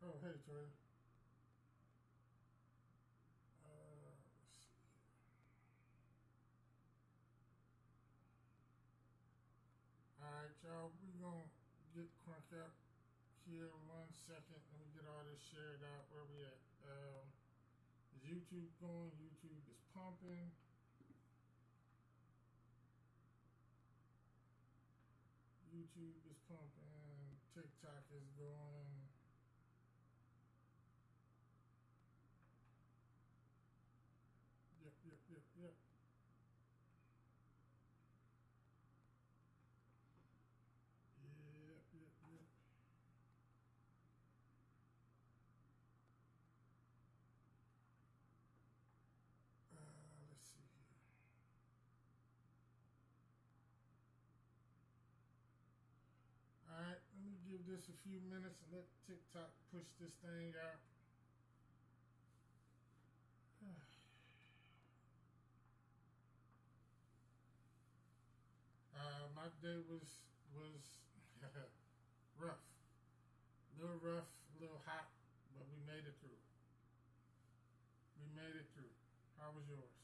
Oh, hey, Tori. Let's see. All right, y'all. We gonna get crunk up here in 1 second. Let me get all this shared out. Where we at? Is YouTube going? YouTube is pumping. YouTube is pumping. TikTok is going. Yep, yep, yep, yep. Yep, yep, yep. Let's see here. All right, let me give this a few minutes and let TikTok push this thing out. My day was rough, a little rough, a little hot, but we made it through. We made it through. How was yours?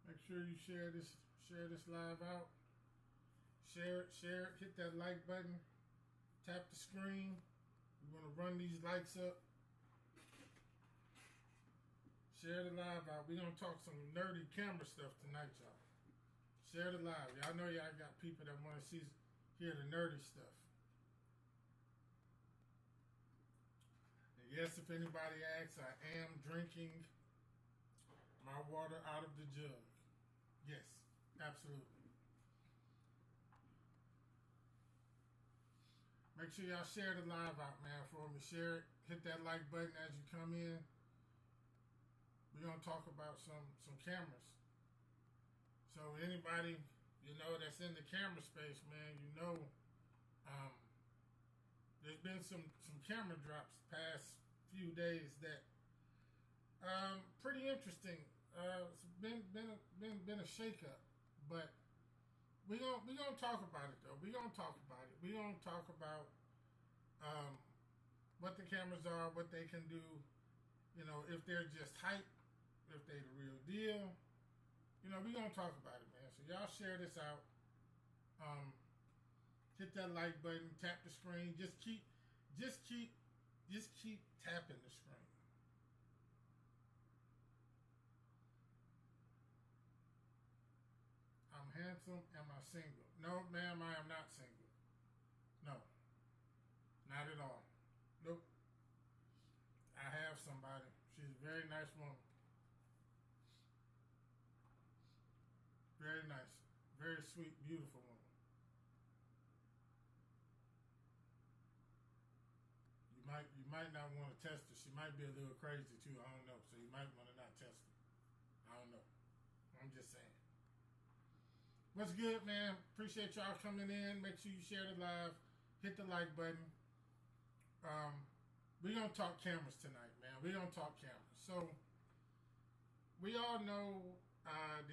Make sure you share this live out. Share it. Hit that like button. Tap the screen. We want to run these likes up. Share the live out. We gonna talk some nerdy camera stuff tonight, y'all. Share the live. Y'all know y'all got people that want to hear the nerdy stuff. And yes, if anybody asks, I am drinking my water out of the jug. Yes, absolutely. Make sure y'all share the live out, man, for me. Share it. Hit that like button as you come in. We're gonna talk about some cameras. So anybody that's in the camera space, man, um, there's been some camera drops past few days that pretty interesting. It's been a shakeup, but we gonna talk about it though. We gonna talk about it. We gonna talk about um, what the cameras are, what they can do. If they're just hype, if they the real deal. We gonna talk about it, man. So y'all share this out. Um, Hit that like button, tap the screen. Just keep tapping the screen. I'm handsome. Am I single? No, ma'am, I am not single. No, not at all. Nope. I have somebody. She's a very nice woman. Very nice. Very sweet, beautiful woman. You might not want to test her. She might be a little crazy too. I don't know. So you might want to not test her. I don't know. I'm just saying. What's good, man? Appreciate y'all coming in. Make sure you share the live. Hit the like button. Um, we're gonna talk cameras tonight, man. We're gonna talk cameras. So we all know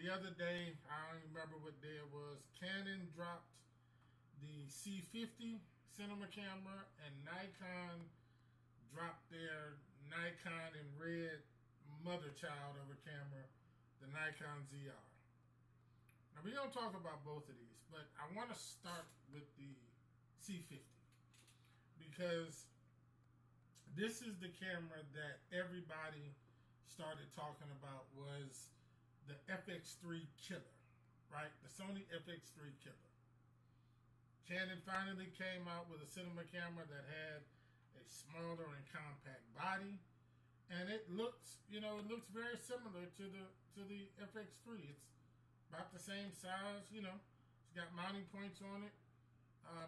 the other day, I don't remember what day it was, Canon dropped the C50 cinema camera and Nikon dropped their Nikon in red mother child of a camera, the Nikon ZR. Now we're gonna talk about both of these, but I want to start with the C50 because this is the camera that everybody started talking about was the FX3 killer, right? The Sony FX3 killer. Canon finally came out with a cinema camera that had a smaller and compact body, and it looks very similar to the FX3. It's about the same size, It's got mounting points on it.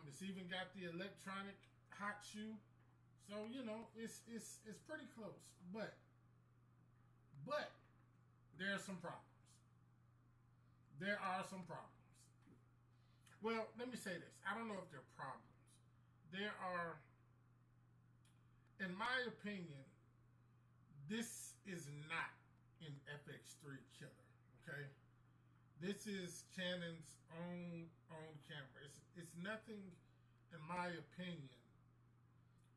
It's even got the electronic hot shoe. So it's pretty close. But there are some problems. There are some problems. Well, let me say this. I don't know if they're problems. There are, in my opinion, this is not an FX3 killer. Okay, this is Canon's own camera. It's nothing, in my opinion,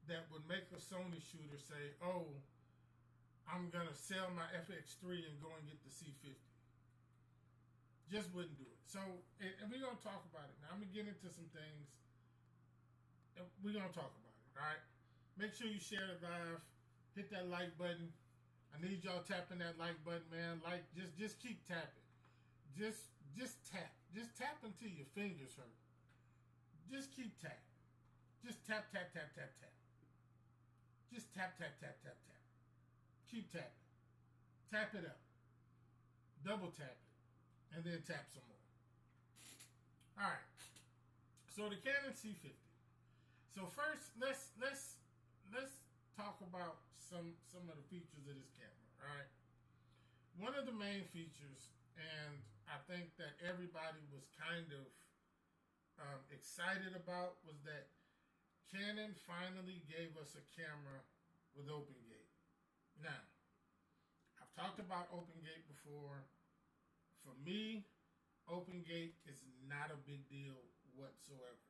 that would make a Sony shooter say, "Oh, I'm gonna sell my FX3 and go and get the C50." Just wouldn't do it. So, and we're gonna talk about it now. I'm gonna get into some things. And we're gonna talk about it. All right. Make sure you share the live. Hit that like button. I need y'all tapping that like button, man. Like, just keep tapping. Just tap. Just tap until your fingers hurt. Just keep tapping. Just tap, tap, tap, tap, tap. Just tap, tap, tap, tap, tap. Keep tapping. Tap it up. Double tap it. And then tap some more. All right. So the Canon C50. So first, let's talk about some of the features of this camera. All right. One of the main features, and I think that everybody was kind of excited about, was that Canon finally gave us a camera with OpenGate. Now, I've talked about OpenGate before. For me, OpenGate is not a big deal whatsoever.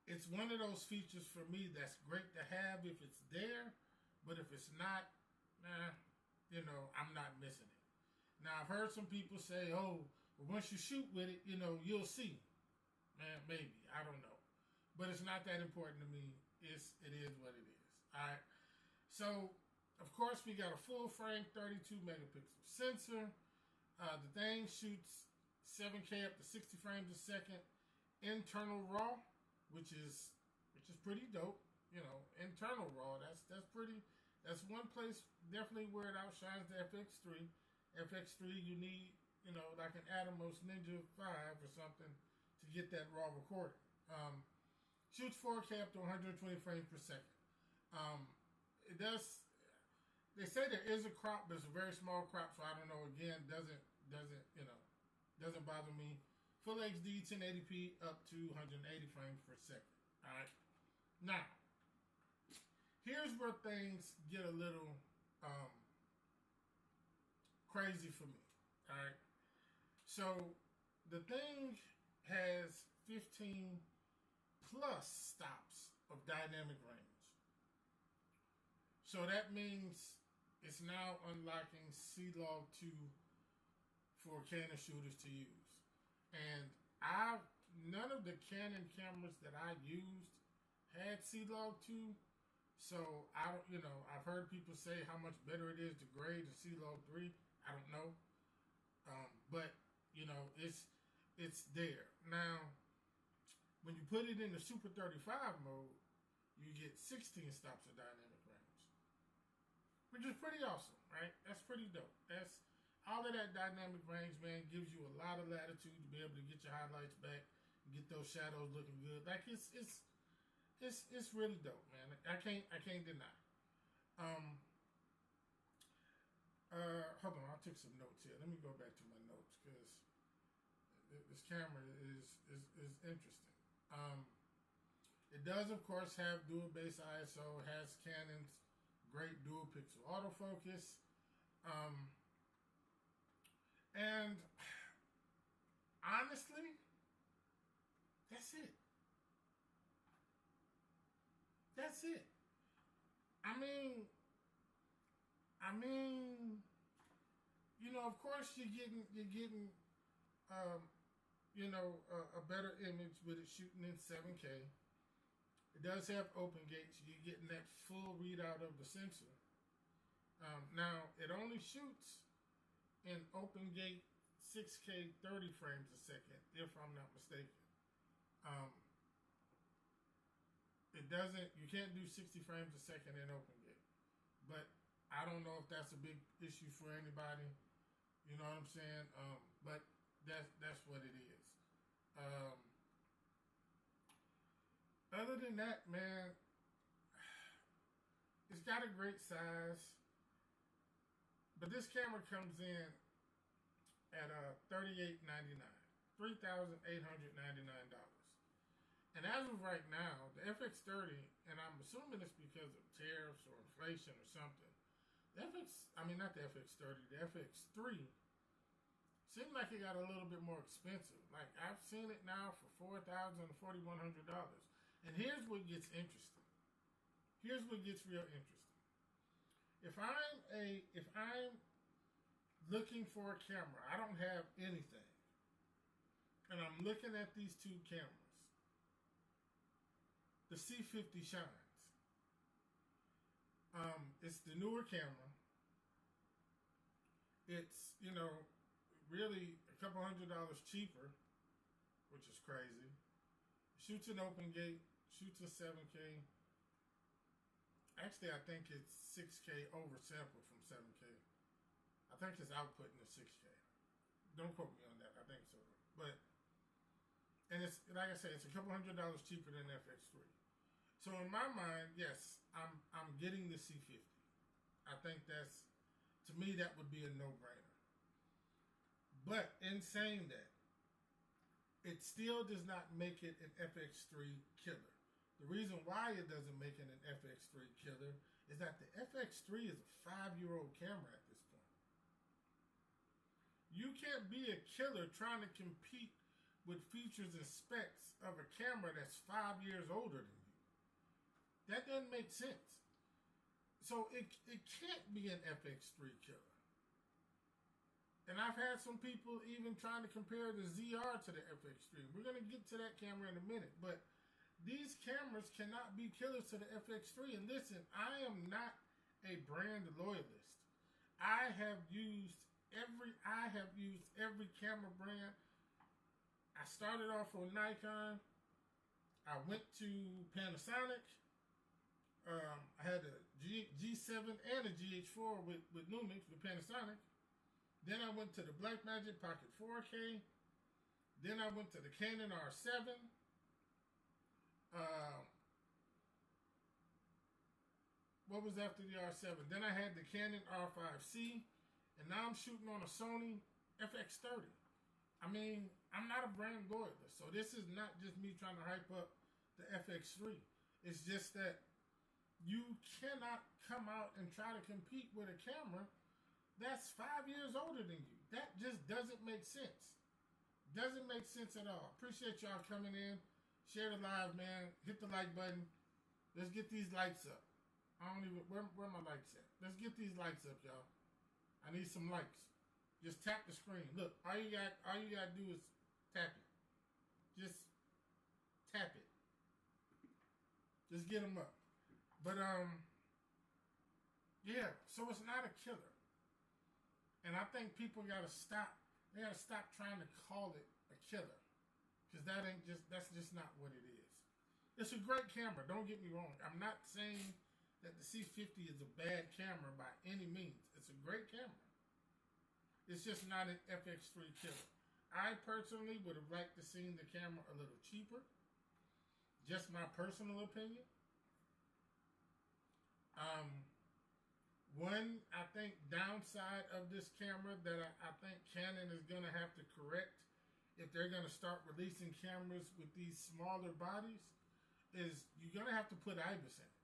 It's one of those features for me that's great to have if it's there, but if it's not, I'm not missing it. Now, I've heard some people say, "Oh, well, once you shoot with it, you'll see." Man, maybe. I don't know. But it's not that important to me. It is what it is. All right. So, of course, we got a full frame 32 megapixel sensor. The thing shoots 7K up to 60 frames a second. Internal RAW, which is pretty dope. Internal RAW. That's one place definitely where it outshines the FX3. FX3, you need like an Atomos Ninja 5 or something to get that RAW recording. Shoots 4K up to 120 frames per second. It does. They say there is a crop, but it's a very small crop, so I don't know. Again, doesn't bother me. Full HD 1080p up to 180 frames per second. All right. Now, here's where things get a little crazy for me. All right. So the thing has 15 plus stops of dynamic range. So that means it's now unlocking C-Log 2 for Canon shooters to use. And none of the Canon cameras that I used had C-Log 2. So I've heard people say how much better it is to grade the C-Log 3. I don't know. But it's there. Now, when you put it in the Super 35 mode, you get 16 stops of dynamic range, which is pretty awesome, right? That's pretty dope. That's all of that dynamic range, man, gives you a lot of latitude to be able to get your highlights back, and get those shadows looking good. Like it's really dope, man. I can't deny. Hold on, I took some notes here. Let me go back to my notes because this camera is interesting. It does, of course, have dual base ISO. It has Canon's great dual pixel autofocus. And honestly, that's it. That's it. I mean, of course you're getting a better image with it shooting in 7K. It does have OpenGate, so you're getting that full readout of the sensor. Now, it only shoots in OpenGate 6K 30 frames a second, if I'm not mistaken. It doesn't, you can't do 60 frames a second in OpenGate. But I don't know if that's a big issue for anybody. You know what I'm saying? But that's what it is. Other than that, man, it's got a great size. But this camera comes in at $38.99, $3,899. And as of right now, the FX30, and I'm assuming it's because of tariffs or inflation or something. Not the FX30, the FX3 seemed like it got a little bit more expensive. Like I've seen it now for $4,000 to $4,100. And here's what gets interesting. Here's what gets real interesting. If I'm looking for a camera, I don't have anything, and I'm looking at these two cameras. The C50 shines. It's the newer camera. It's, really a couple $100 cheaper, which is crazy. Shoots an open gate, shoots a 7K. Actually, I think it's 6K oversample from 7K. I think it's outputting the 6K. Don't quote me on that. I think so. And it's, like I said, it's a couple $100 cheaper than FX3. So in my mind, yes, I'm getting the C50. I think to me, that would be a no-brainer. But in saying that, it still does not make it an FX3 killer. The reason why it doesn't make it an FX3 killer is that the FX3 is a 5-year-old camera at this point. You can't be a killer trying to compete with features and specs of a camera that's 5 years older than you. That doesn't make sense. So it can't be an FX3 killer. And I've had some people even trying to compare the ZR to the FX3. We're going to get to that camera in a minute. But these cameras cannot be killers to the FX3. And listen, I am not a brand loyalist. I have used every camera brand. I started off on Nikon. I went to Panasonic. I had a G7 and a GH4 with Lumix with Panasonic. Then I went to the Blackmagic Pocket 4K. Then I went to the Canon R7. What was after the R7? Then I had the Canon R5C. And now I'm shooting on a Sony FX30. I'm not a brand loyalist. So this is not just me trying to hype up the FX3. It's just that you cannot come out and try to compete with a camera that's 5 years older than you. That just doesn't make sense. Doesn't make sense at all. Appreciate y'all coming in. Share the live, man. Hit the like button. Let's get these likes up. Where my likes at? Let's get these likes up, y'all. I need some likes. Just tap the screen. Look, all you gotta do is tap it. Just tap it. Just get them up. But yeah. So it's not a killer. And I think people gotta stop. They gotta stop trying to call it a killer, because that's just not what it is. It's a great camera. Don't get me wrong. I'm not saying that the C50 is a bad camera by any means. It's a great camera. It's just not an FX3 killer. I personally would have liked to seen the camera a little cheaper. Just my personal opinion. One, I think, downside of this camera that I think Canon is going to have to correct if they're going to start releasing cameras with these smaller bodies is you're going to have to put IBIS in it.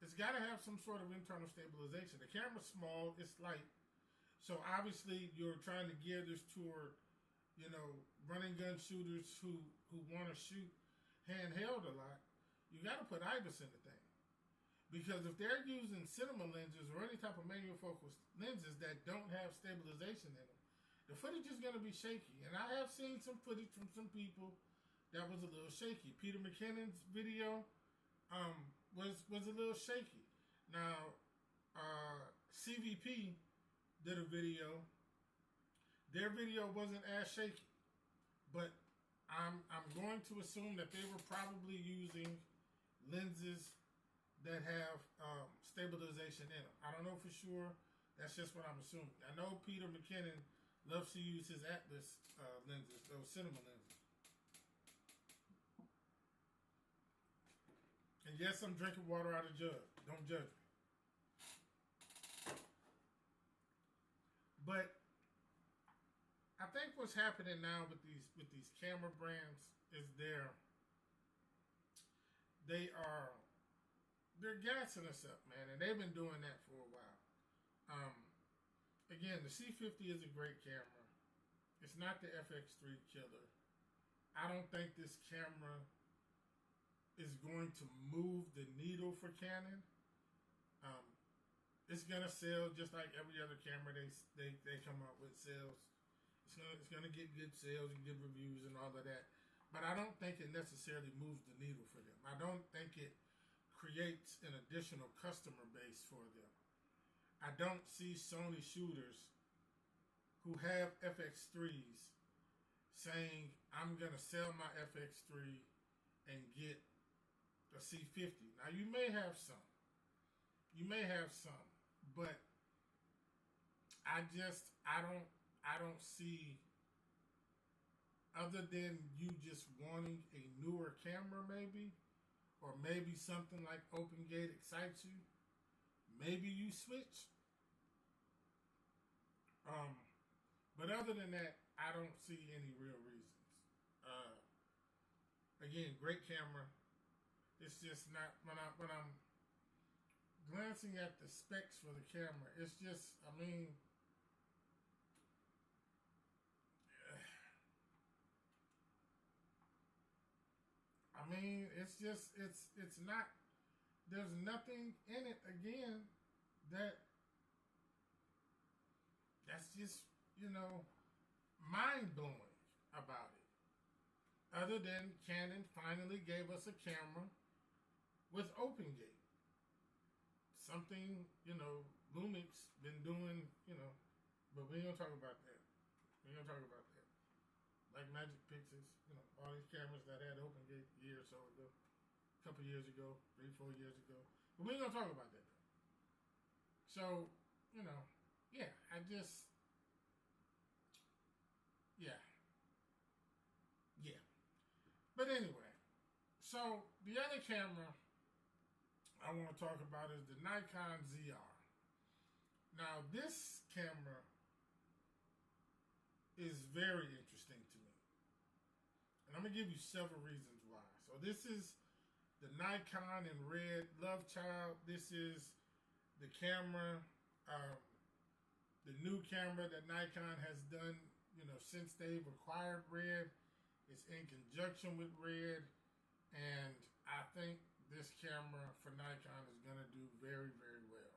It's got to have some sort of internal stabilization. The camera's small, it's light. So obviously you're trying to gear this toward, running gun shooters who want to shoot handheld a lot. You got to put IBIS in the thing. Because if they're using cinema lenses or any type of manual focus lenses that don't have stabilization in them, the footage is going to be shaky. And I have seen some footage from some people that was a little shaky. Peter McKinnon's video was a little shaky. Now, CVP did a video. Their video wasn't as shaky. But I'm going to assume that they were probably using lenses that have stabilization in them. I don't know for sure. That's just what I'm assuming. I know Peter McKinnon loves to use his Atlas lenses, those cinema lenses. And yes, I'm drinking water out of a jug. Don't judge me. But I think what's happening now with these camera brands is they're gassing us up, man, and they've been doing that for a while. Again, the C50 is a great camera. It's not the FX3 killer. I don't think this camera is going to move the needle for Canon. It's gonna sell just like every other camera they come up with sells. It's gonna get good sales and good reviews and all of that. But I don't think it necessarily moves the needle for them. I don't think it creates an additional customer base for them. I don't see Sony shooters who have FX3s saying, I'm going to sell my FX3 and get a C50. Now, you may have some. But I don't see, other than you just wanting a newer camera maybe, or maybe something like OpenGate excites you, maybe you switch. But other than that, I don't see any real reasons. Again, great camera. It's just not, when I'm glancing at the specs for the camera, it's just, it's just, it's not, there's nothing in it, again, that's just, mind-blowing about it. Other than Canon finally gave us a camera with OpenGate. Something, Lumix been doing, but we ain't gonna talk about that. Blackmagic Pixels, all these cameras that had OpenGate a year or so ago, a couple years ago, 3-4 years ago. But we ain't gonna talk about that though. So, yeah, yeah. But anyway, so the other camera I want to talk about is the Nikon ZR. Now, this camera is very interesting to me. And I'm going to give you several reasons why. So this is the Nikon in red love child. This is the camera, the new camera that Nikon has done, since they've acquired red. It's in conjunction with red. And I think this camera for Nikon is going to do very, very well.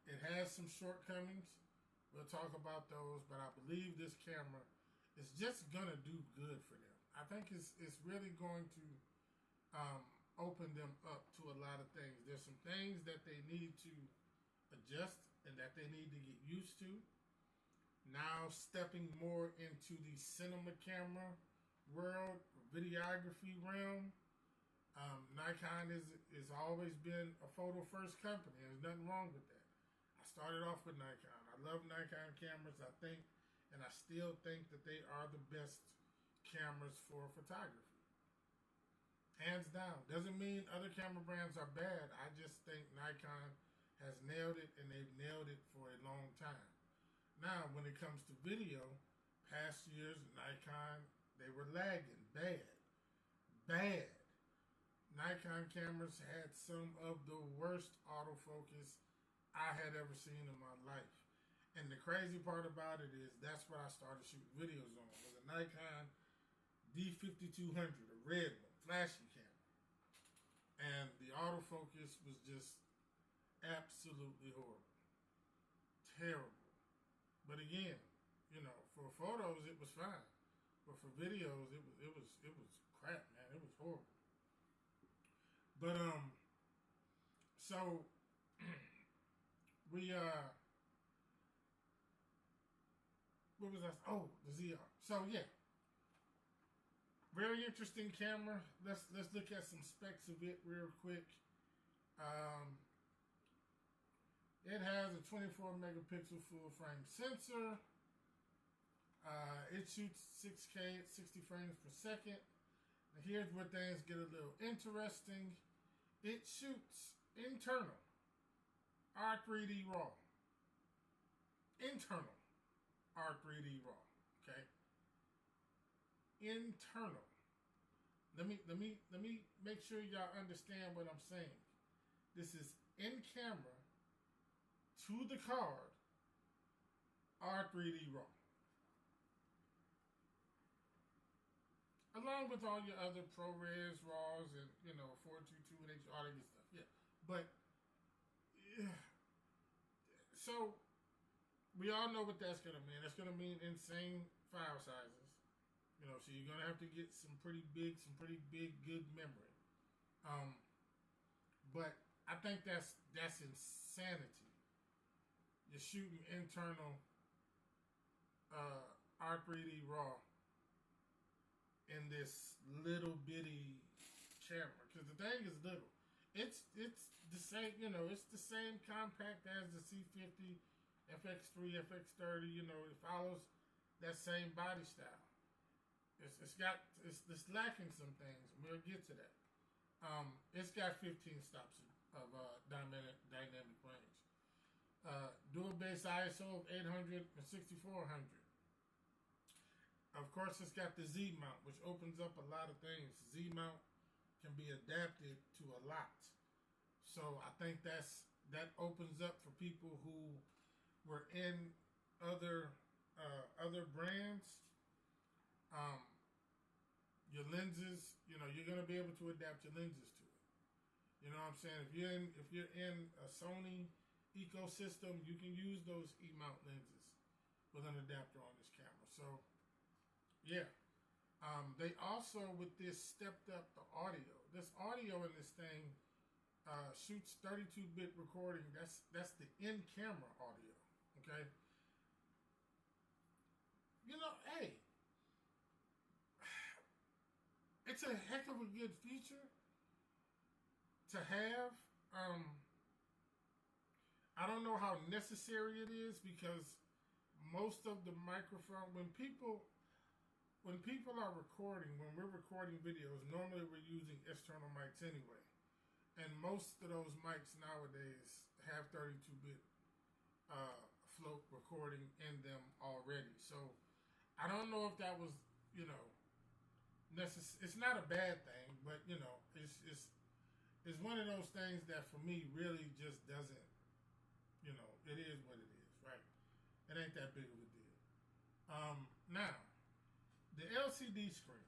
It has some shortcomings. We'll talk about those, but I believe this camera is just going to do good for them. I think it's really going to open them up to a lot of things. There's some things that they need to adjust and that they need to get used to. Now stepping more into the cinema camera world, videography realm. Nikon is always been a photo first company. There's nothing wrong with that. I started off with Nikon. I love Nikon cameras. I think, and I still think that they are the best cameras for photography. Hands down. Doesn't mean other camera brands are bad. I just think Nikon has nailed it, and they've nailed it for a long time. Now, when it comes to video, past years, Nikon, they were lagging. Bad. Nikon cameras had some of the worst autofocus I had ever seen in my life. And the crazy part about it is that's what I started shooting videos on. Was a Nikon D5200, a red one, flashy camera. And the autofocus was just absolutely horrible. Terrible. But again, for photos it was fine. But for videos it was crap, man. It was horrible. But so we what was that? Oh, the ZR. So yeah, very interesting camera. Let's look at some specs of it real quick. It has a 24 megapixel full frame sensor. It shoots 6K at 60 frames per second. Now here's where things get a little interesting. It shoots internal R3D RAW. internal R3D RAW. Okay, internal. Let me make sure y'all understand what I'm saying. This is in camera to the card R3D RAW. Along with all your other ProRes RAWs and 422 and all that good stuff. Yeah. But yeah. So we all know what that's gonna mean. That's gonna mean insane file sizes. So you're gonna have to get some pretty big good memory. But I think that's insanity. You're shooting internal R3D RAW in this little bitty camera, because the thing is little. It's the same, it's the same compact as the C50, FX3, FX30. It follows that same body style. It's lacking some things. We'll get to that. It's got 15 stops of dynamic range. Dual base ISO of 800 and 6400. Of course, it's got the Z mount, which opens up a lot of things. Z mount can be adapted to a lot. So I think that opens up for people who were in other brands. Your lenses, you're gonna be able to adapt your lenses to it. You know what I'm saying? If you're in a Sony ecosystem, you can use those E-mount lenses with an adapter on this camera. So yeah. They also, with this, stepped up the audio. This audio in this thing shoots 32-bit recording. That's the in-camera audio. Okay. Hey, it's a heck of a good feature to have. I don't know how necessary it is, because most of the microphone, when people are recording, when we're recording videos, normally we're using external mics anyway. And most of those mics nowadays have 32-bit float recording in them already. So I don't know if that was, necessary. It's not a bad thing, but it's one of those things that for me really just doesn't, it is what it is, right? It ain't that big of a deal. Now, the LCD screen.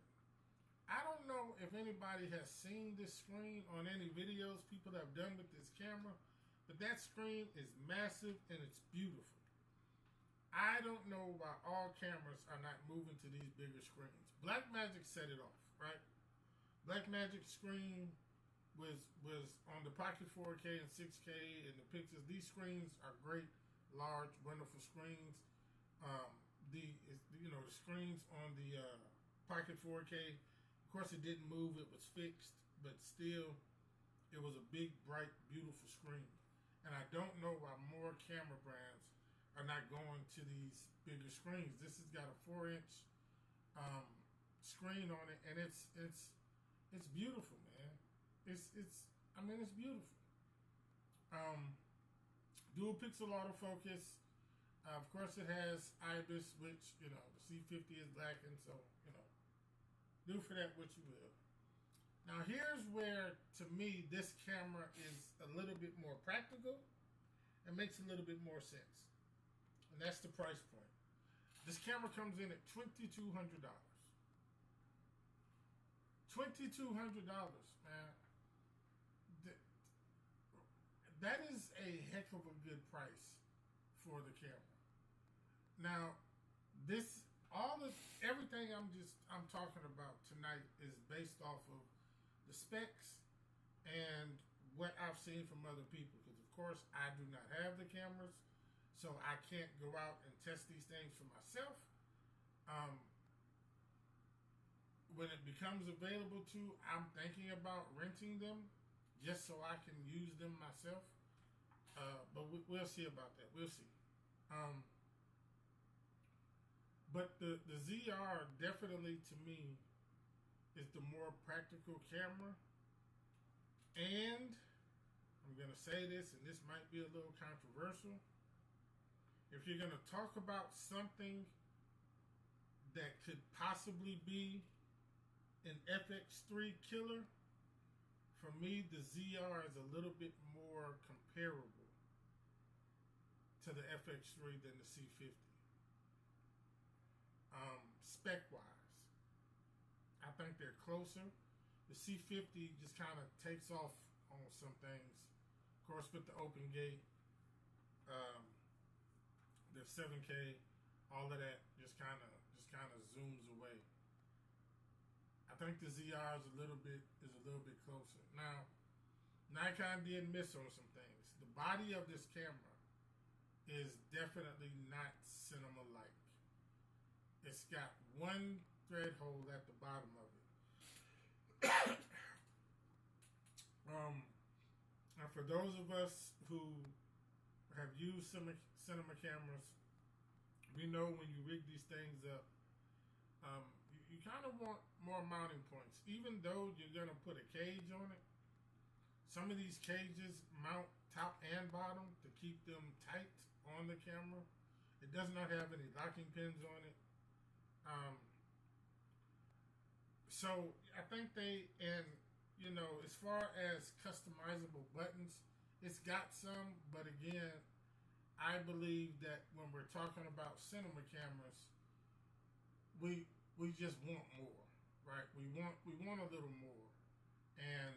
I don't know if anybody has seen this screen on any videos people have done with this camera, but that screen is massive and it's beautiful. I don't know why all cameras are not moving to these bigger screens. Blackmagic set it off, right? Blackmagic screen was on the Pocket 4K and 6K and the pictures. These screens are great, large, wonderful screens. The screens on the Pocket 4K, of course it didn't move, it was fixed, but still it was a big, bright, beautiful screen. And I don't know why more camera brands are not going to these bigger screens. This has got a 4-inch screen on it, and it's beautiful, man. It's beautiful. Dual pixel autofocus. Of course, it has IBIS, which the C50 is lacking. So do for that what you will. Now, here's where, to me, this camera is a little bit more practical and makes a little bit more sense. And that's the price point. This camera comes in at $2,200. $2,200, man. That is a heck of a good price for the camera. Now, everything I'm talking about tonight is based off of the specs and what I've seen from other people. Because of course I do not have the cameras, so I can't go out and test these things for myself. When it becomes available I'm thinking about renting them just so I can use them myself. But we'll see about that. We'll see. But the ZR definitely, to me, is the more practical camera. And I'm going to say this, and this might be a little controversial, if you're gonna talk about something that could possibly be an FX3 killer, for me, the ZR is a little bit more comparable to the FX3 than the C50. Spec-wise, I think they're closer. The C50 just kind of takes off on some things. Of course, with the open gate, the 7K, all of that just kind of zooms away. I think the ZR is a little bit closer. Now, Nikon did miss on some things. The body of this camera is definitely not cinema-like. It's got one thread hole at the bottom of it. And for those of us who have used cinema cameras, we know when you rig these things up, you kind of want more mounting points. Even though you're going to put a cage on it, some of these cages mount top and bottom to keep them tight on the camera. It does not have any locking pins on it. So I think as far as customizable buttons, it's got some, but again, I believe that when we're talking about cinema cameras, we just want more, right? We want a little more, and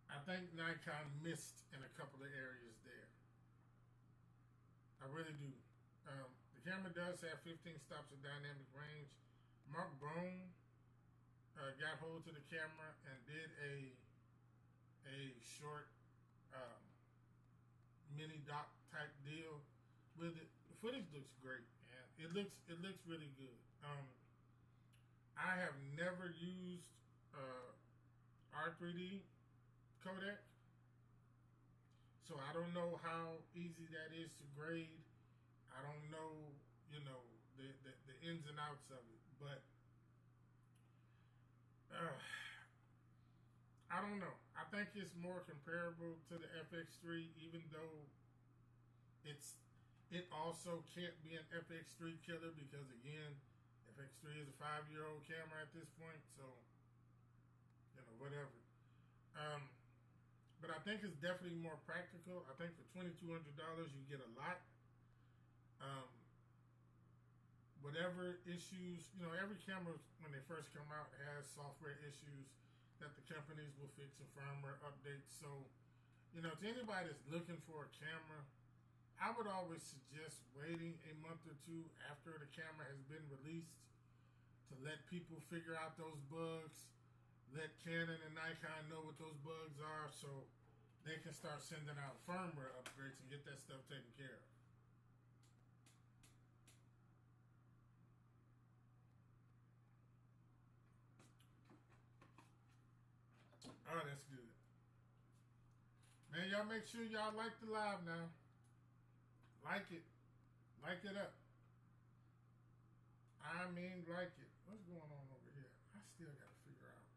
I think Nikon missed in a couple of areas there. I really do. The camera does have 15 stops of dynamic range. Mark Brome got hold to the camera and did a short mini doc type deal with it. The footage looks great, man. It looks really good. I have never used R3D codec, so I don't know how easy that is to grade. I don't know, the ins and outs of it, but I don't know. I think it's more comparable to the FX3, even though it also can't be an FX3 killer because, again, FX3 is a 5-year-old camera at this point, so whatever. But I think it's definitely more practical. I think for $2,200 you get a lot. Whatever issues, every camera when they first come out has software issues that the companies will fix and firmware updates. So, to anybody that's looking for a camera, I would always suggest waiting a month or two after the camera has been released to let people figure out those bugs, let Canon and Nikon know what those bugs are so they can start sending out firmware upgrades and get that stuff taken care of. Oh, that's good. Man, y'all make sure y'all like the live now. Like it. Like it up. I mean, like it. What's going on over here? I still got to figure out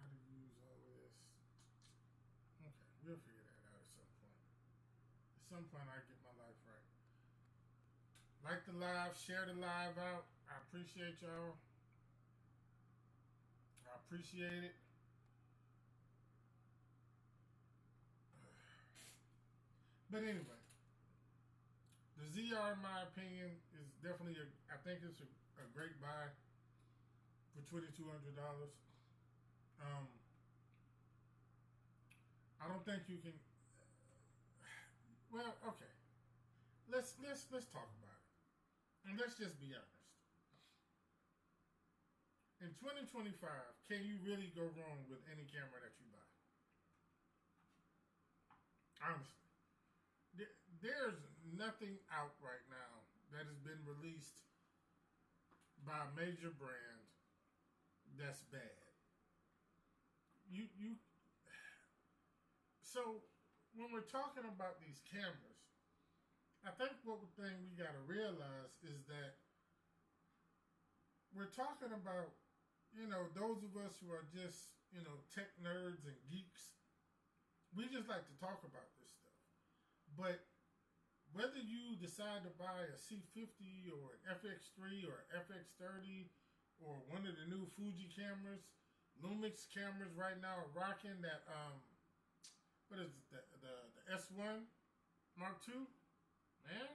how to use all of this. Okay, we'll figure that out at some point. At some point, I'll get my life right. Like the live. Share the live out. I appreciate y'all. I appreciate it. But anyway, the ZR, in my opinion, is definitely I think it's a great buy for $2,200. I don't think you can. Well, okay. Let's talk about it, and let's just be honest. In 2025, can you really go wrong with any camera that you buy? Honestly. There's nothing out right now that has been released by a major brand that's bad. So when we're talking about these cameras, I think what thing we got to realize is that we're talking about, those of us who are just, tech nerds and geeks. We just like to talk about this stuff. But whether you decide to buy a C50 or an FX3 or FX30 or one of the new Fuji cameras, Lumix cameras right now are rocking that, what is it, the S1 Mark II, man,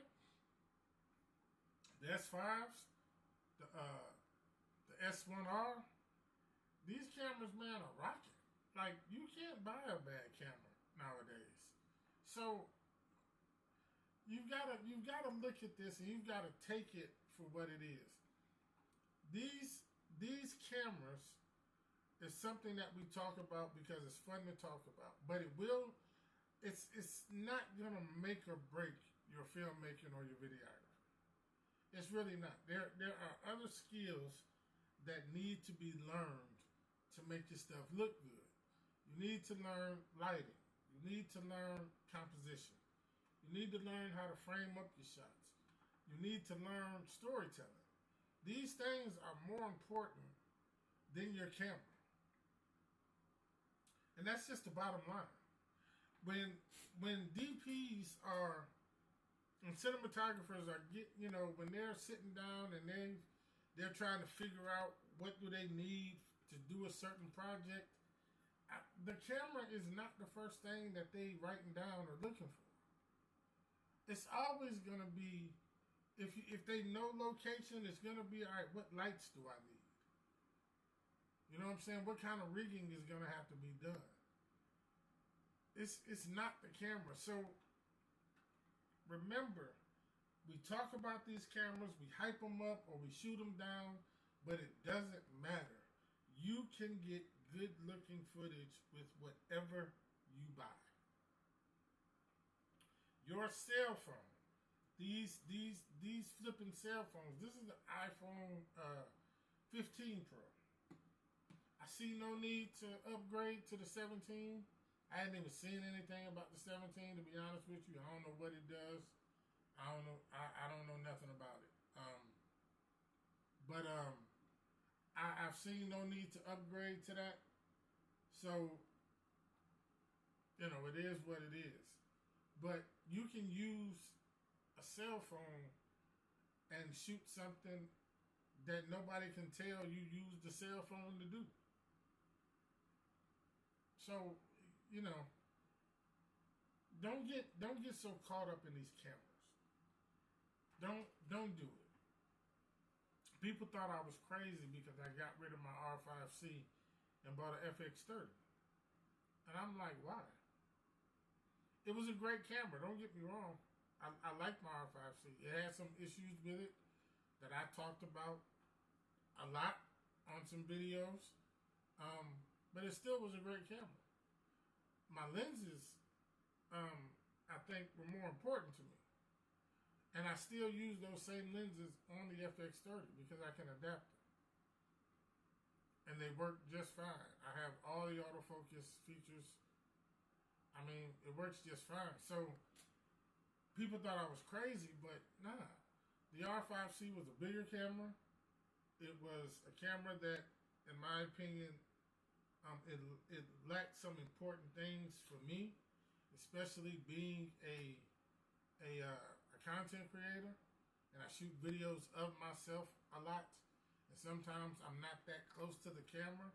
the S5s, the S1R, these cameras, man, are rocking. Like, you can't buy a bad camera nowadays. So you've gotta look at this and you've gotta take it for what it is. These cameras is something that we talk about because it's fun to talk about, but it's not gonna make or break your filmmaking or your videography. It's really not. There are other skills that need to be learned to make your stuff look good. You need to learn lighting. You need to learn composition. You need to learn how to frame up your shots. You need to learn storytelling. These things are more important than your camera. And that's just the bottom line. When DPs are and cinematographers are when they're sitting down and they're trying to figure out what do they need to do a certain project, the camera is not the first thing that they writing down or looking for. It's always gonna be, if they know location, it's gonna be, all right, what lights do I need? You know what I'm saying? What kind of rigging is gonna have to be done? It's not the camera. So remember, we talk about these cameras, we hype them up or we shoot them down, but it doesn't matter. You can get good looking footage with whatever you buy. Your cell phone, these flipping cell phones. This is the iPhone 15 Pro. I see no need to upgrade to the 17. I hadn't even seen anything about the 17, to be honest with you. I don't know what it does. I don't know. I don't know nothing about it. I've seen no need to upgrade to that. So, it is what it is. But you can use a cell phone and shoot something that nobody can tell you used the cell phone to do. So, don't get so caught up in these cameras. Don't do it. People thought I was crazy because I got rid of my R5C and bought an FX30. And I'm like, why? It was a great camera, don't get me wrong. I like my R5C. It had some issues with it that I talked about a lot on some videos. But it still was a great camera. My lenses, I think, were more important to me. And I still use those same lenses on the FX30 because I can adapt them. And they work just fine. I have all the autofocus features. I mean, it works just fine. So, people thought I was crazy, but nah. The R5C was a bigger camera. It was a camera that, in my opinion, it lacked some important things for me, especially being a content creator, and I shoot videos of myself a lot, and sometimes I'm not that close to the camera.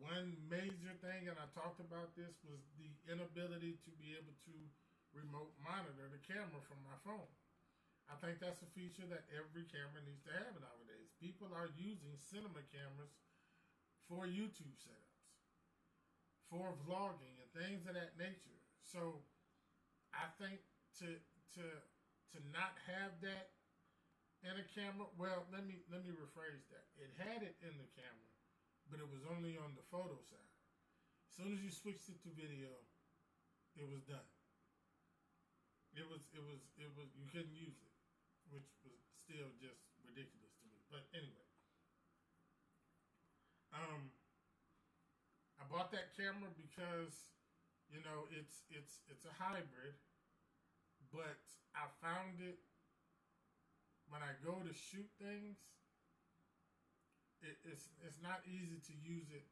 One major thing, and I talked about this, was the inability to be able to remote monitor the camera from my phone. I think that's a feature that every camera needs to have nowadays. People are using cinema cameras for YouTube setups, for vlogging and things of that nature. So I think to not have that in a camera, well, let me rephrase that. It had it in the camera, but it was only on the photo side. As soon as you switched it to video, it was done. It was you couldn't use it, which was still just ridiculous to me. But anyway, I bought that camera because it's a hybrid, but I found it when I go to shoot things. It's not easy to use it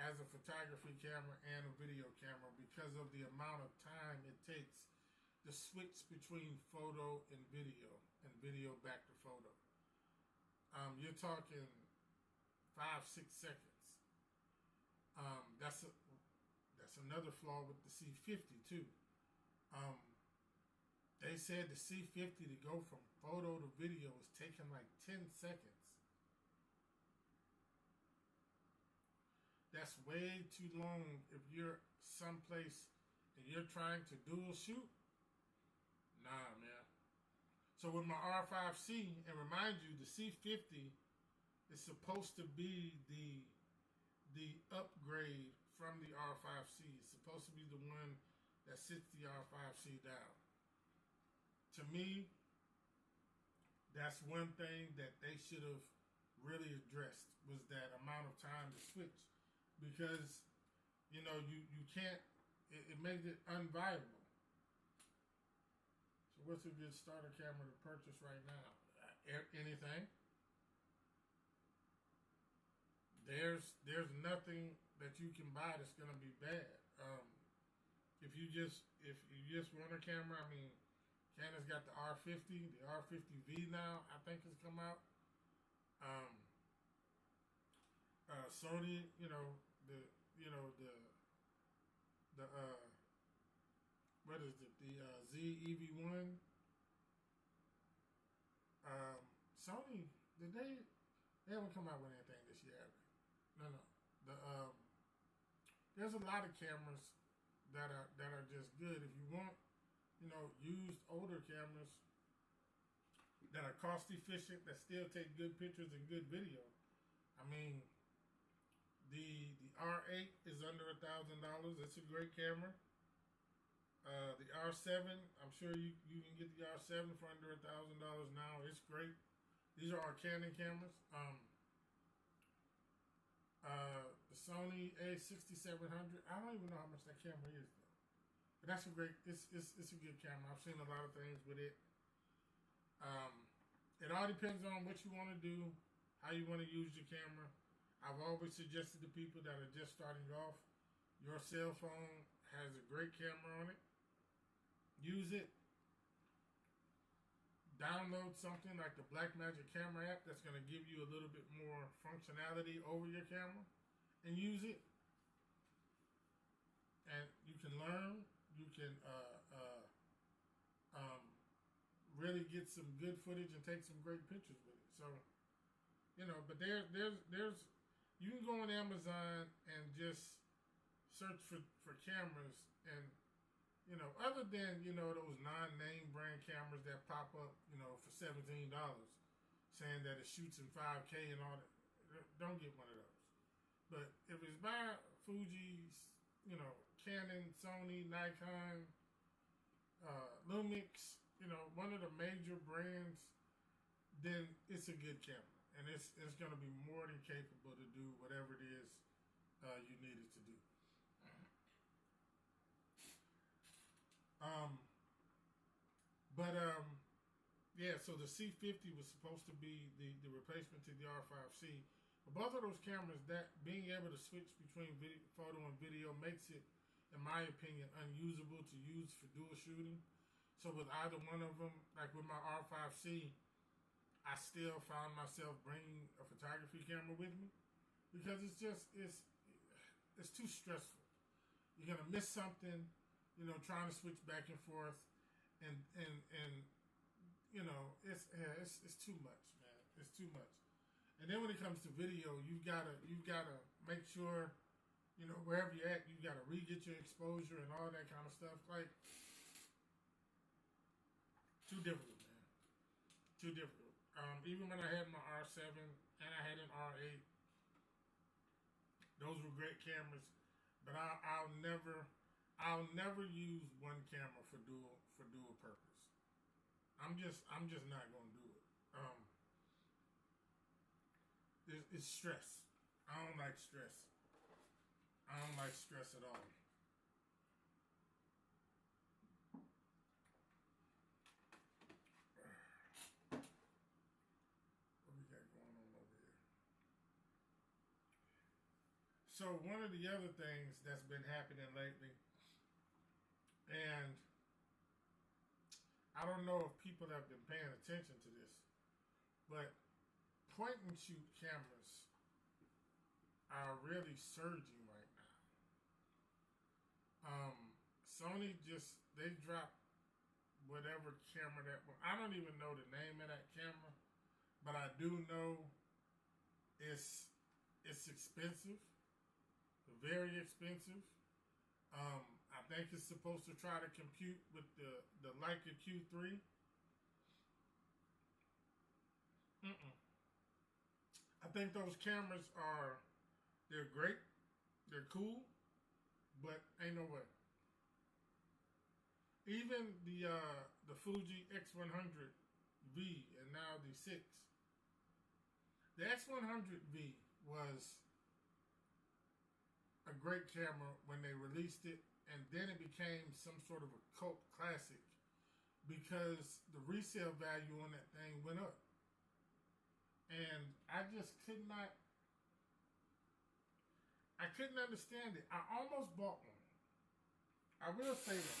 as a photography camera and a video camera because of the amount of time it takes to switch between photo and video back to photo. You're talking 5-6 seconds. That's another flaw with the C50 too. They said the C50 to go from photo to video is taking like 10 seconds. That's way too long if you're someplace and you're trying to dual shoot. Nah, man. So with my R5C, and remind you, the C50 is supposed to be the upgrade from the R5C. It's supposed to be the one that sits the R5C down. To me, that's one thing that they should have really addressed, was that amount of time to switch. Because, you know, you can't, it makes it unviable. So what's a good starter camera to purchase right now? Anything. There's nothing that you can buy that's gonna be bad. If you just want a camera, I mean, Canon's got the R50, the R50V now, I think has come out. Sony, what is it? The ZEV1. Sony, they haven't come out with anything this year, have they? No. There's a lot of cameras that are just good. If you want, used older cameras that are cost efficient, that still take good pictures and good video. I mean, the R8 is under $1,000. It's a great camera. The R7, I'm sure you can get the R7 for under $1,000 now. It's great. These are our Canon cameras. The Sony A6700. I don't even know how much that camera is though. But that's a great. It's a good camera. I've seen a lot of things with it. It all depends on what you want to do, how you want to use your camera. I've always suggested to people that are just starting off, your cell phone has a great camera on it. Use it. Download something like the Blackmagic Camera app that's going to give you a little bit more functionality over your camera, and use it. And you can learn. You can really get some good footage and take some great pictures with it. So, but there's you can go on Amazon and just search for cameras, and other than those non-name brand cameras that pop up for $17 saying that it shoots in 5K and all that, don't get one of those. But if it's by Fuji, Canon, Sony, Nikon, Lumix, one of the major brands, then it's a good camera. And it's going to be more than capable to do whatever it is you need it to do. So the C50 was supposed to be the replacement to the R5C. But both of those cameras, that being able to switch between photo and video makes it, in my opinion, unusable to use for dual shooting. So with either one of them, like with my R5C, I still found myself bringing a photography camera with me because it's too stressful. You're gonna miss something, trying to switch back and forth, and it's too much, man. It's too much. And then when it comes to video, you've gotta make sure, wherever you're at, you gotta re-get your exposure and all that kind of stuff. Like, too difficult, man. Too difficult. Even when I had my R7 and I had an R8, those were great cameras, but I'll never use one camera for dual purpose. I'm just not gonna do it. It's stress. I don't like stress. I don't like stress at all. So one of the other things that's been happening lately, and I don't know if people have been paying attention to this, but point and shoot cameras are really surging right now. Sony they dropped whatever camera that was. I don't even know the name of that camera, but I do know it's expensive, very expensive. I think it's supposed to try to compete with the Leica Q3. I think those cameras they're great, they're cool, but ain't no way. Even the Fuji X100V and now the 6. The X100V was a great camera when they released it, and then it became some sort of a cult classic because the resale value on that thing went up. And I just I couldn't understand it. I almost bought one. I will say that.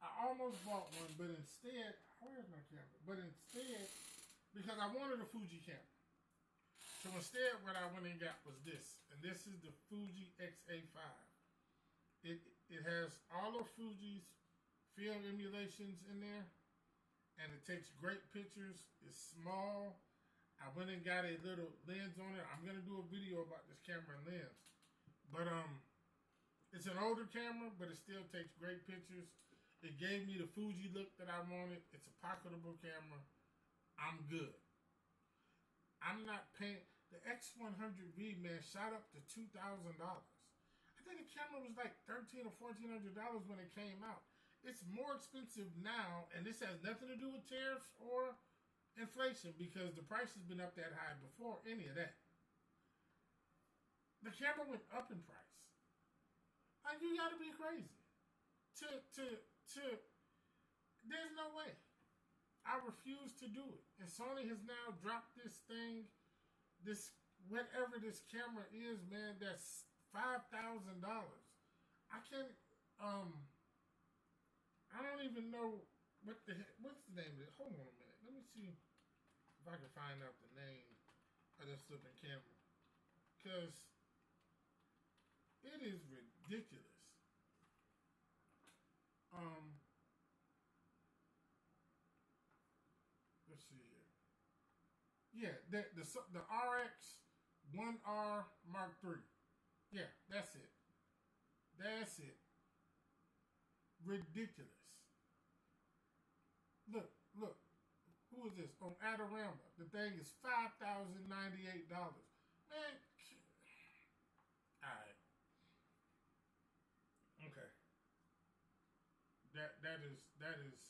I almost bought one, but instead, where's my camera? But instead, because I wanted a Fuji camera. So instead, what I went and got was this. And this is the Fuji X-A5. It has all of Fuji's film emulations in there. And it takes great pictures. It's small. I went and got a little lens on it. I'm going to do a video about this camera and lens. But it's an older camera, but it still takes great pictures. It gave me the Fuji look that I wanted. It's a pocketable camera. I'm good. I'm not paying. The X100V, man, shot up to $2,000. I think the camera was like $1,300 or $1,400 when it came out. It's more expensive now, and this has nothing to do with tariffs or inflation because the price has been up that high before any of that. The camera went up in price. Like, you gotta be crazy. There's no way. I refuse to do it. And Sony has now dropped this thing, this, whatever this camera is, man, that's $5,000. I can't, I don't even know what's the name of it. Hold on a minute. Let me see if I can find out the name of this flipping camera. Because it is ridiculous. Let's see here. Yeah, the RX 1R Mark III. Yeah, that's it. That's it. Ridiculous. Look. Who is this? On Adorama. The thing is $5,098. Man, alright. Okay. That is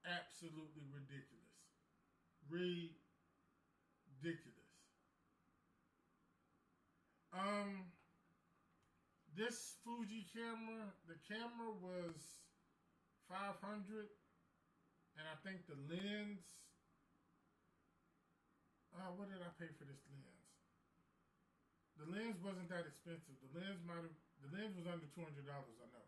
absolutely ridiculous. Ridiculous. This Fuji camera, the camera was $500, and I think the lens. What did I pay for this lens? The lens wasn't that expensive. The lens was under $200. I know.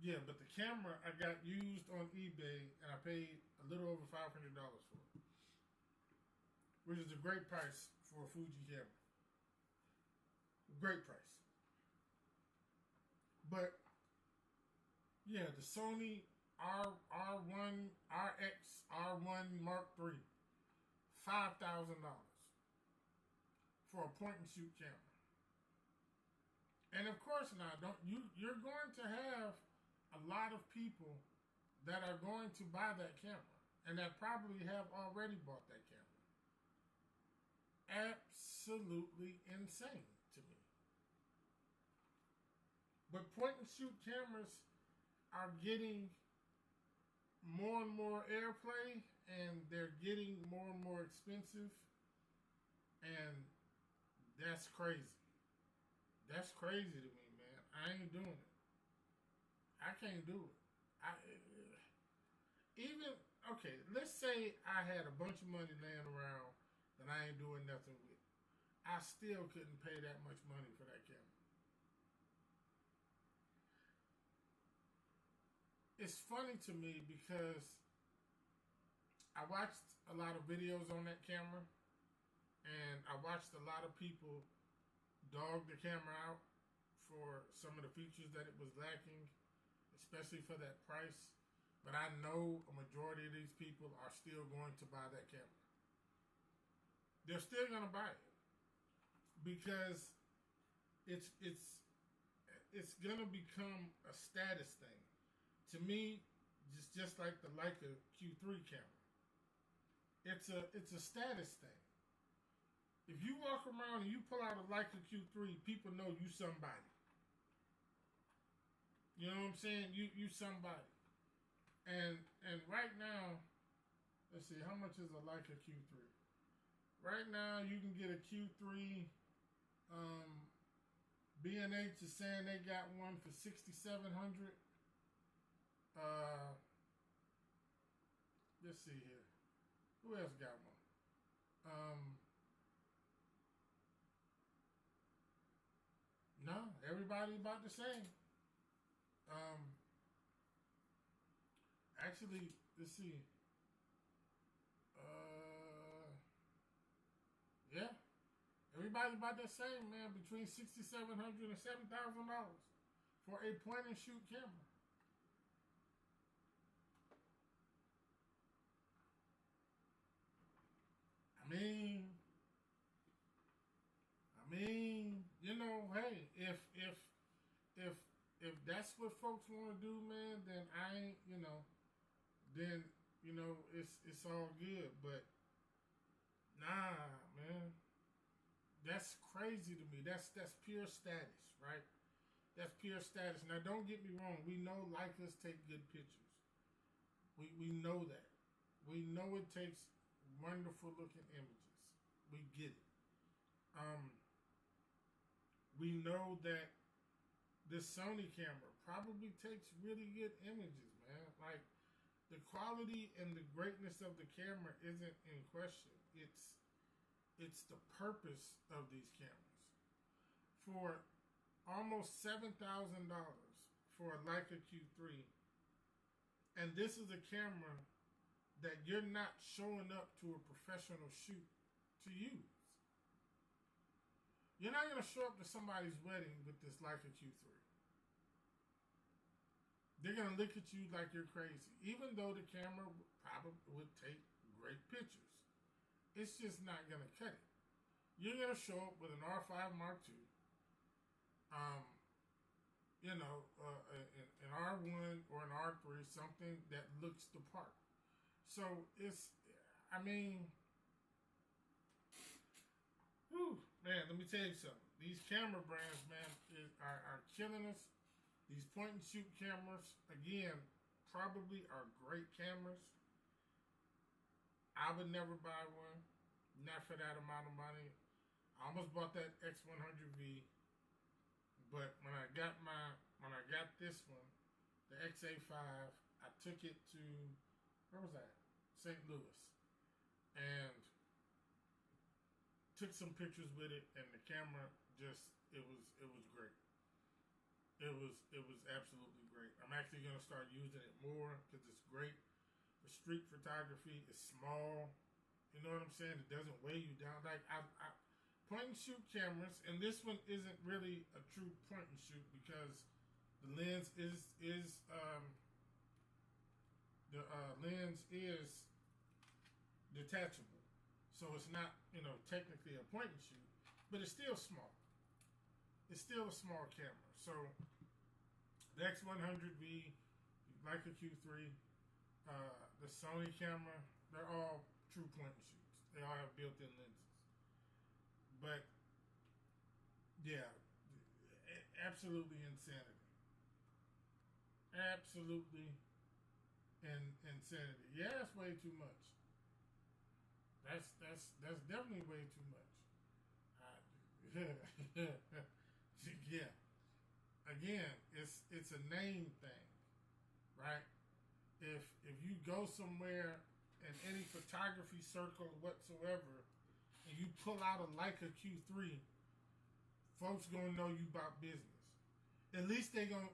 Yeah, but the camera I got used on eBay, and I paid a little over $500 for it, which is a great price for a Fuji camera. Great price. But yeah, the Sony R1 RX R1 Mark III, $5,000 for a point and shoot camera. And of course now, you're going to have a lot of people that are going to buy that camera, and that probably have already bought that camera. Absolutely insane to me. But point and shoot cameras are getting more and more airplay, and they're getting more and more expensive, and that's crazy. That's crazy to me, man. I ain't doing it. I can't do it. Okay, let's say I had a bunch of money laying around that I ain't doing nothing with. I still couldn't pay that much money for that camera. It's funny to me because I watched a lot of videos on that camera, and I watched a lot of people dog the camera out for some of the features that it was lacking, especially for that price. But I know a majority of these people are still going to buy that camera. They're still going to buy it because it's going to become a status thing. To me, just like the Leica Q3 camera, it's a status thing. If you walk around and you pull out a Leica Q3, people know you somebody. You know what I'm saying? You somebody. And right now, let's see, how much is a Leica Q3? Right now, you can get a Q3. B&H is saying they got one for $6,700. Let's see here. Who else got one? No, everybody about the same. Actually, let's see. Yeah, everybody's about the same, man. Between $6,700 and $7,000 for a point and shoot camera. I mean, you know, hey, if that's what folks want to do, man, then I ain't, then it's all good. But nah, man, that's crazy to me. That's pure status, right? That's pure status. Now, don't get me wrong. We know Leicas take good pictures. We know that. We know it takes wonderful looking images. We get it. We know that this Sony camera probably takes really good images, man. Like, the quality and the greatness of the camera isn't in question. It's the purpose of these cameras. For almost $7,000 for a Leica Q3, and this is a camera that you're not showing up to a professional shoot to use. You're not going to show up to somebody's wedding with this Leica Q3. They're going to look at you like you're crazy, even though the camera probably would take great pictures. It's just not going to cut it. You're going to show up with an R5 Mark II, an R1 or an R3, something that looks the part. So man, let me tell you something. These camera brands, man, are killing us. These point and shoot cameras, again, probably are great cameras. I would never buy one, not for that amount of money. I almost bought that X100V, but when I got this one, the XA5, I took it to, where was that? St. Louis, and took some pictures with it, and the camera it was great. It was absolutely great. I'm actually gonna start using it more because it's great for street photography. It's small, you know what I'm saying? It doesn't weigh you down. Like I point and shoot cameras, and this one isn't really a true point and shoot because the lens is detachable, so it's not technically a point and shoot, but it's still small. It's still a small camera. So the X100V, Leica Q3, the Sony camera, they're all true point and shoots. They all have built-in lenses. But yeah, absolutely insanity. Absolutely insanity. Yeah, that's way too much. That's definitely way too much. Yeah. Again, it's a name thing, right? If you go somewhere in any photography circle whatsoever, and you pull out a Leica Q3, folks gonna know you about business. At least they gonna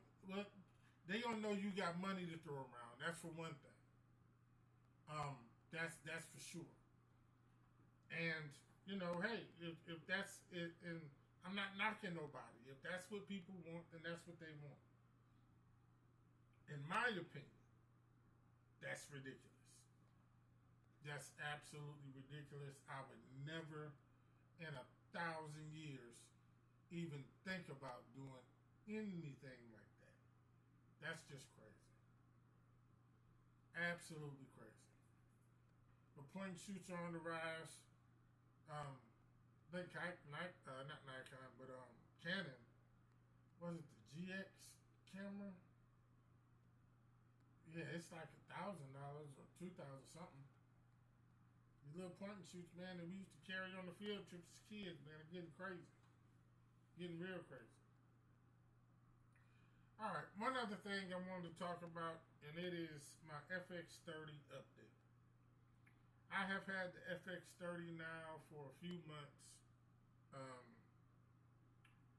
know you got money to throw around. That's for one thing. That's for sure. And hey, if that's it, and I'm not knocking nobody. If that's what people want, then that's what they want. In my opinion, that's ridiculous. That's absolutely ridiculous. I would never in 1,000 years even think about doing anything like that. That's just crazy. Absolutely crazy. But point and shoots are on the rise. Think not Nikon, but Canon. Was it the GX camera? Yeah, it's like $1,000 or $2,000 something. These little point and shoots, man, that we used to carry on the field trips as kids, man, are getting crazy. Getting real crazy. Alright, one other thing I wanted to talk about, and it is my FX30 update. I have had the FX30 now for a few months.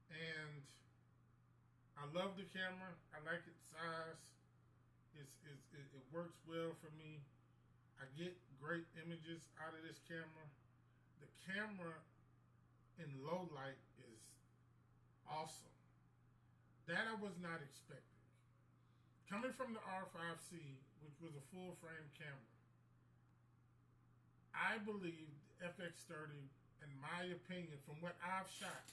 And I love the camera. I like its size. It works well for me. I get great images out of this camera. The camera in low light is awesome. That I was not expecting. Coming from the R5C, which was a full frame camera, I believe the FX30, in my opinion, from what I've shot,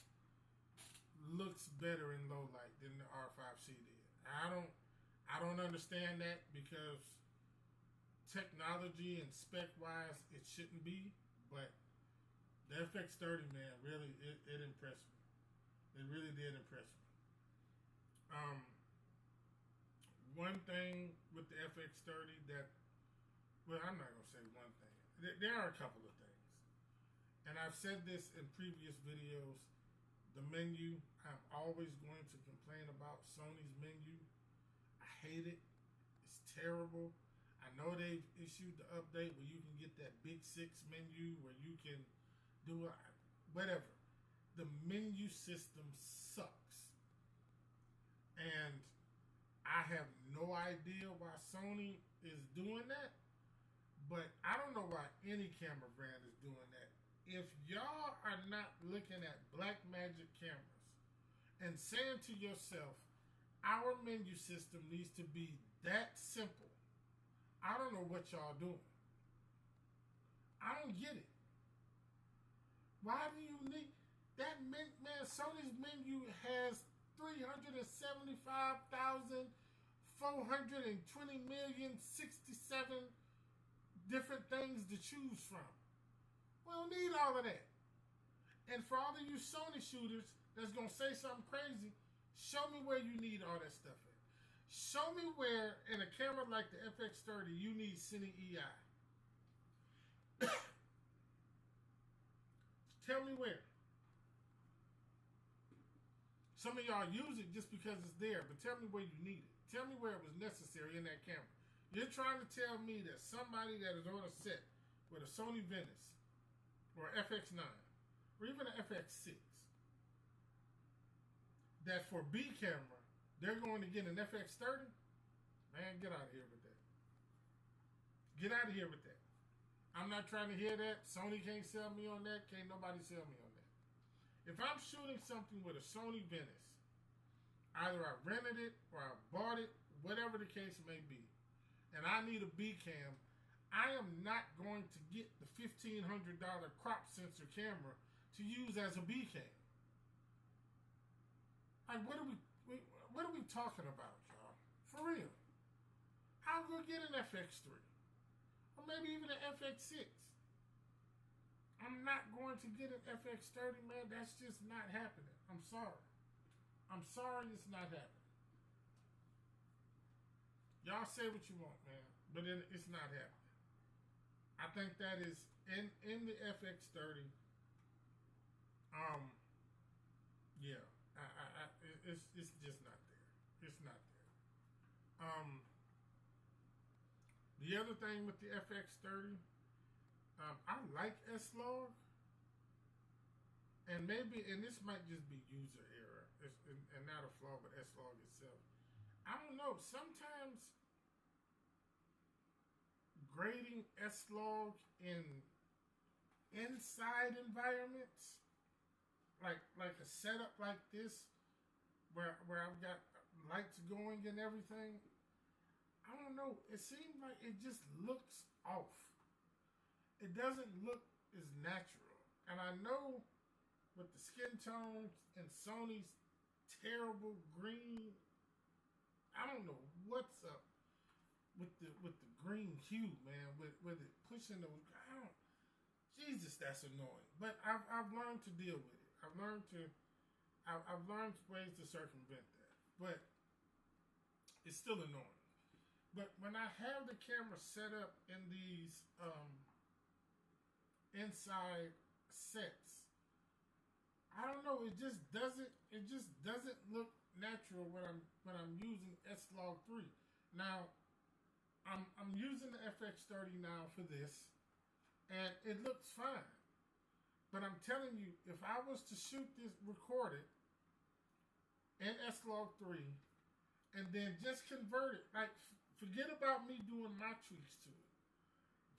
looks better in low light than the R5C did. I don't understand that because technology and spec wise it shouldn't be, but the FX30, man, really it impressed me. It really did impress me. One thing with the FX30 that, well, I'm not gonna say one thing. There are a couple of things, and I've said this in previous videos. The menu, I'm always going to complain about Sony's menu. I hate it. It's terrible. I know they've issued the update where you can get that Big 6 menu where you can do whatever. The menu system sucks. And I have no idea why Sony is doing that. But I don't know why any camera brand is doing that. If y'all are not looking at Blackmagic cameras and saying to yourself, our menu system needs to be that simple, I don't know what y'all doing. I don't get it. Why do you need that? Man, Sony's menu has 375,420,067 different things to choose from. We don't need all of that. And for all of you Sony shooters that's going to say something crazy, show me where you need all that stuff at. Show me where, in a camera like the FX30, you need Cine EI. Tell me where. Some of y'all use it just because it's there, but tell me where you need it. Tell me where it was necessary in that camera. You're trying to tell me that somebody that is on a set with a Sony Venice or FX9 or even an FX6, that for B camera, they're going to get an FX30? Man, get out of here with that. Get out of here with that. I'm not trying to hear that. Sony can't sell me on that. Can't nobody sell me on that. If I'm shooting something with a Sony Venice, either I rented it or I bought it, whatever the case may be, and I need a B cam, I am not going to get the $1,500 crop sensor camera to use as a B cam. Like, what are we talking about, y'all? For real. I'll go get an FX3. Or maybe even an FX6. I'm not going to get an FX30, man. That's just not happening. I'm sorry. I'm sorry it's not happening. Y'all say what you want, man. But it's not happening. I think that is in the FX30. Yeah. It's just not there. It's not there. The other thing with the FX30, I like S-Log. and maybe, and this might just be user error, and not a flaw, but S-Log itself. I don't know. Sometimes grading S-Log in inside environments, like a setup like this, where I've got lights going and everything, I don't know. It seems like it just looks off. It doesn't look as natural. And I know with the skin tones and Sony's terrible green, I don't know what's up with the green hue, man. With it pushing the, Jesus, that's annoying. But I've learned to deal with it. I've learned ways to circumvent that. But it's still annoying. But when I have the camera set up in these inside sets, I don't know. It just doesn't look natural when I'm using S-Log 3. Now, I'm using the FX30 now for this, and it looks fine. But I'm telling you, if I was to shoot this, record it in S-Log 3, and then just convert it, like forget about me doing my tweaks to it.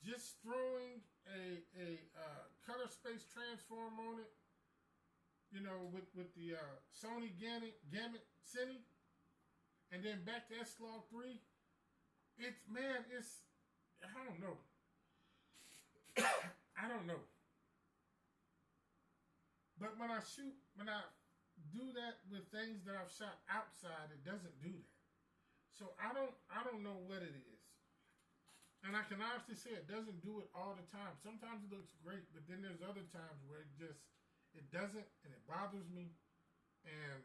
Just throwing a color space transform on it, you know, with the Sony Gamut Cine, and then back to S-Log 3. It's I don't know. I don't know. But when I do that with things that I've shot outside, it doesn't do that. So I don't know what it is. And I can honestly say it doesn't do it all the time. Sometimes it looks great, but then there's other times where it doesn't, and it bothers me, and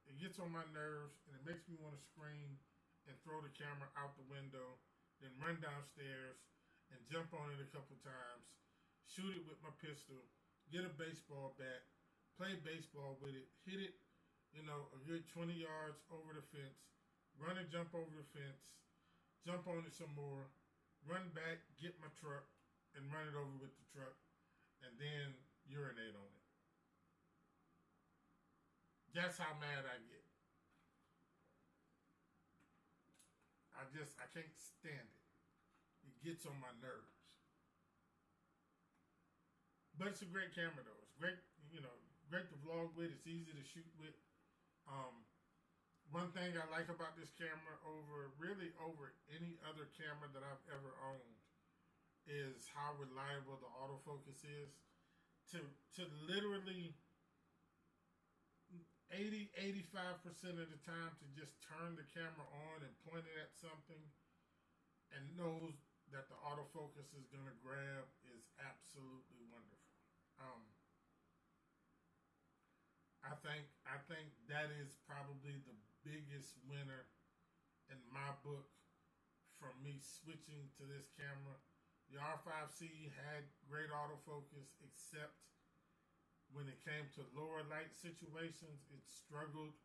it gets on my nerves, and it makes me want to scream and throw the camera out the window, then run downstairs and jump on it a couple times, shoot it with my pistol, get a baseball bat, play baseball with it, hit it, you know, a good 20 yards over the fence, run and jump over the fence, jump on it some more, run back, get my truck, and run it over with the truck, and then urinate on it. That's how mad I get. I can't stand it. It gets on my nerves. But it's a great camera though. It's great, you know, great to vlog with. It's easy to shoot with. One thing I like about this camera over any other camera that I've ever owned is how reliable the autofocus is. To literally 80-85% of the time to just turn the camera on and point it at something and knows that the autofocus is going to grab is absolutely wonderful. I think that is probably the biggest winner in my book from me switching to this camera. The R5C had great autofocus, except when it came to lower light situations, it struggled.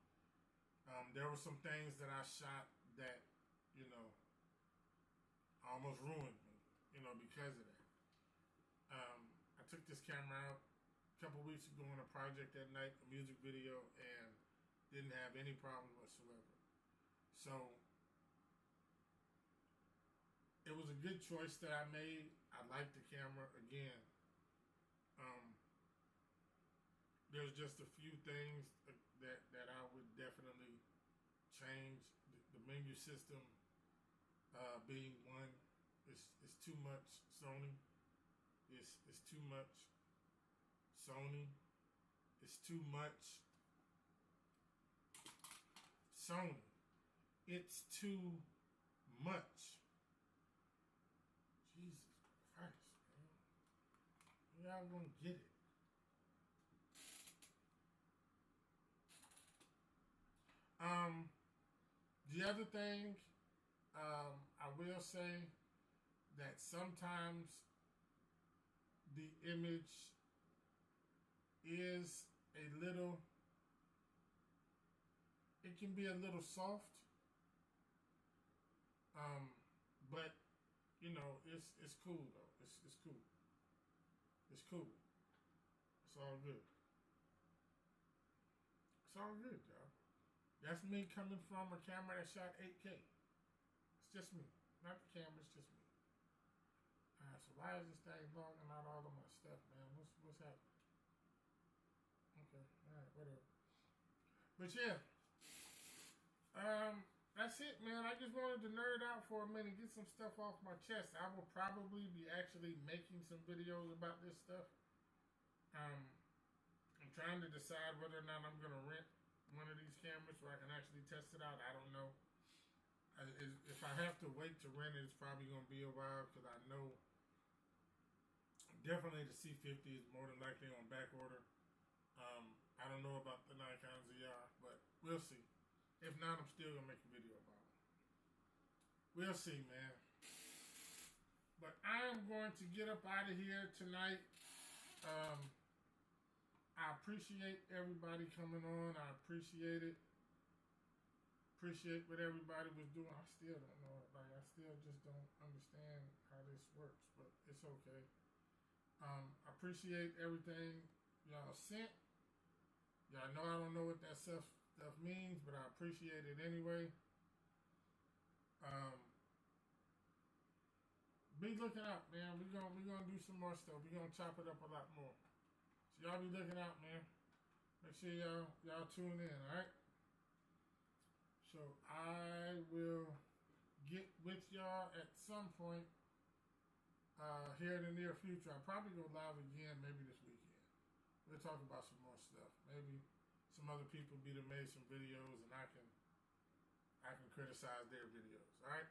There were some things that I shot that, you know, almost ruined me, you know, because of that. I took this camera out a couple weeks ago on a project at night, a music video, and didn't have any problem whatsoever. So it was a good choice that I made. I like the camera again. There's just a few things that I would definitely change. The menu system being one, it's too much Sony. It's too much Sony. It's too much Sony. It's too much. Jesus Christ, man. Y'all gonna get it. The other thing, I will say that sometimes the image is it can be a little soft. But you know, it's cool though. It's cool. It's cool. It's all good. It's all good, y'all. That's me coming from a camera that shot 8K. It's just me. Not the camera, it's just me. Alright, so why is this thing logging out all of my stuff, man? What's happening? Okay, alright, whatever. But yeah. That's it, man. I just wanted to nerd out for a minute, get some stuff off my chest. I will probably be actually making some videos about this stuff. I'm trying to decide whether or not I'm going to rent one of these cameras so I can actually test it out. I don't know. If I have to wait to rent it, it's probably going to be a while because I know definitely the C50 is more than likely on back order. I don't know about the Nikon ZR, but we'll see. If not, I'm still going to make a video about it. We'll see, man. But I am going to get up out of here tonight. I appreciate everybody coming on. I appreciate it. Appreciate what everybody was doing. I still don't know. Like, I still just don't understand how this works, but it's okay. I appreciate everything y'all sent. Y'all know I don't know what that stuff means, but I appreciate it anyway. Be looking out, man. We're gonna do some more stuff. We're gonna chop it up a lot more. So y'all be looking out, man. Make sure y'all tune in, alright? So I will get with y'all at some point here in the near future. I'll probably go live again maybe this weekend. We'll talk about some more stuff. Maybe some other people made some videos and I can criticize their videos. All right.